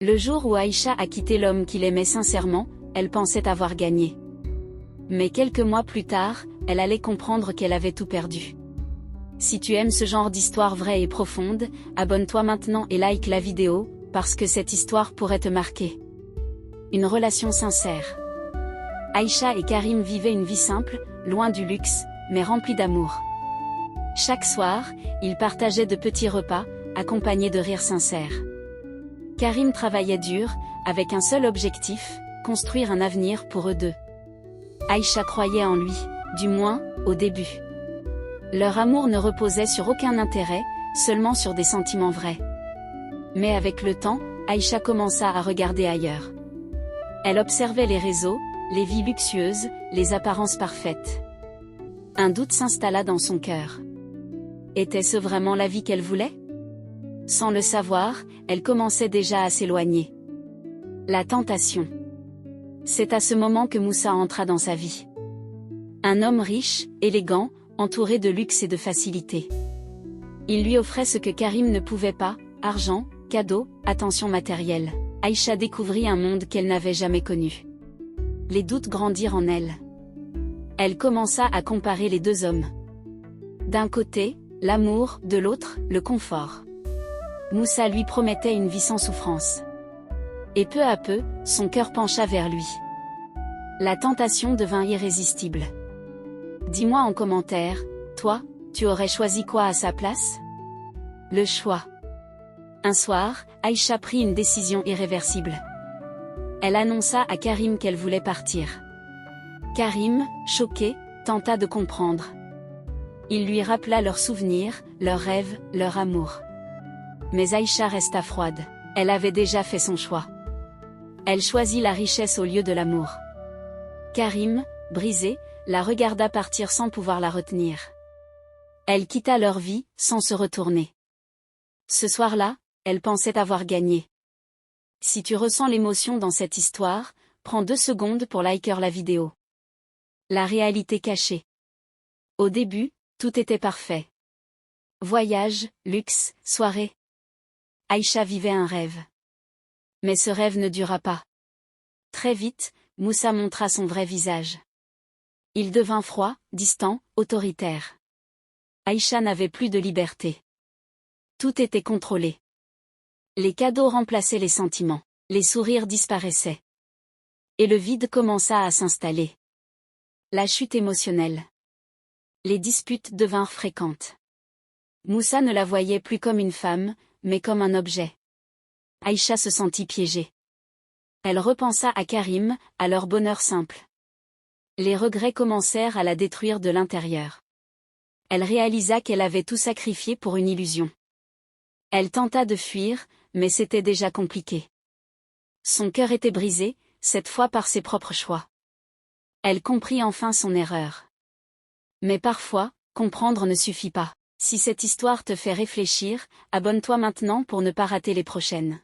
Le jour où Aïcha a quitté l'homme qu'il aimait sincèrement, elle pensait avoir gagné. Mais quelques mois plus tard, elle allait comprendre qu'elle avait tout perdu. Si tu aimes ce genre d'histoire vraie et profonde, abonne-toi maintenant et like la vidéo, parce que cette histoire pourrait te marquer. Une relation sincère. Aïcha et Karim vivaient une vie simple, loin du luxe, mais remplie d'amour. Chaque soir, ils partageaient de petits repas, accompagnés de rires sincères. Karim travaillait dur, avec un seul objectif, construire un avenir pour eux deux. Aïcha croyait en lui, du moins, au début. Leur amour ne reposait sur aucun intérêt, seulement sur des sentiments vrais. Mais avec le temps, Aïcha commença à regarder ailleurs. Elle observait les réseaux, les vies luxueuses, les apparences parfaites. Un doute s'installa dans son cœur. Était-ce vraiment la vie qu'elle voulait ? Sans le savoir, elle commençait déjà à s'éloigner. La tentation. C'est à ce moment que Moussa entra dans sa vie. Un homme riche, élégant, entouré de luxe et de facilité. Il lui offrait ce que Karim ne pouvait pas, argent, cadeaux, attention matérielle. Aïcha découvrit un monde qu'elle n'avait jamais connu. Les doutes grandirent en elle. Elle commença à comparer les deux hommes. D'un côté, l'amour, de l'autre, le confort. Moussa lui promettait une vie sans souffrance. Et peu à peu, son cœur pencha vers lui. La tentation devint irrésistible. Dis-moi en commentaire, toi, tu aurais choisi quoi à sa place ? Le choix. Un soir, Aïcha prit une décision irréversible. Elle annonça à Karim qu'elle voulait partir. Karim, choqué, tenta de comprendre. Il lui rappela leurs souvenirs, leurs rêves, leur amour. Mais Aïcha resta froide. Elle avait déjà fait son choix. Elle choisit la richesse au lieu de l'amour. Karim, brisé, la regarda partir sans pouvoir la retenir. Elle quitta leur vie, sans se retourner. Ce soir-là, elle pensait avoir gagné. Si tu ressens l'émotion dans cette histoire, prends 2 secondes pour liker la vidéo. La réalité cachée. Au début, tout était parfait. Voyage, luxe, soirée. Aïcha vivait un rêve. Mais ce rêve ne dura pas. Très vite, Moussa montra son vrai visage. Il devint froid, distant, autoritaire. Aïcha n'avait plus de liberté. Tout était contrôlé. Les cadeaux remplaçaient les sentiments. Les sourires disparaissaient. Et le vide commença à s'installer. La chute émotionnelle. Les disputes devinrent fréquentes. Moussa ne la voyait plus comme une femme, mais comme un objet. Aïcha se sentit piégée. Elle repensa à Karim, à leur bonheur simple. Les regrets commencèrent à la détruire de l'intérieur. Elle réalisa qu'elle avait tout sacrifié pour une illusion. Elle tenta de fuir, mais c'était déjà compliqué. Son cœur était brisé, cette fois par ses propres choix. Elle comprit enfin son erreur. Mais parfois, comprendre ne suffit pas. Si cette histoire te fait réfléchir, abonne-toi maintenant pour ne pas rater les prochaines.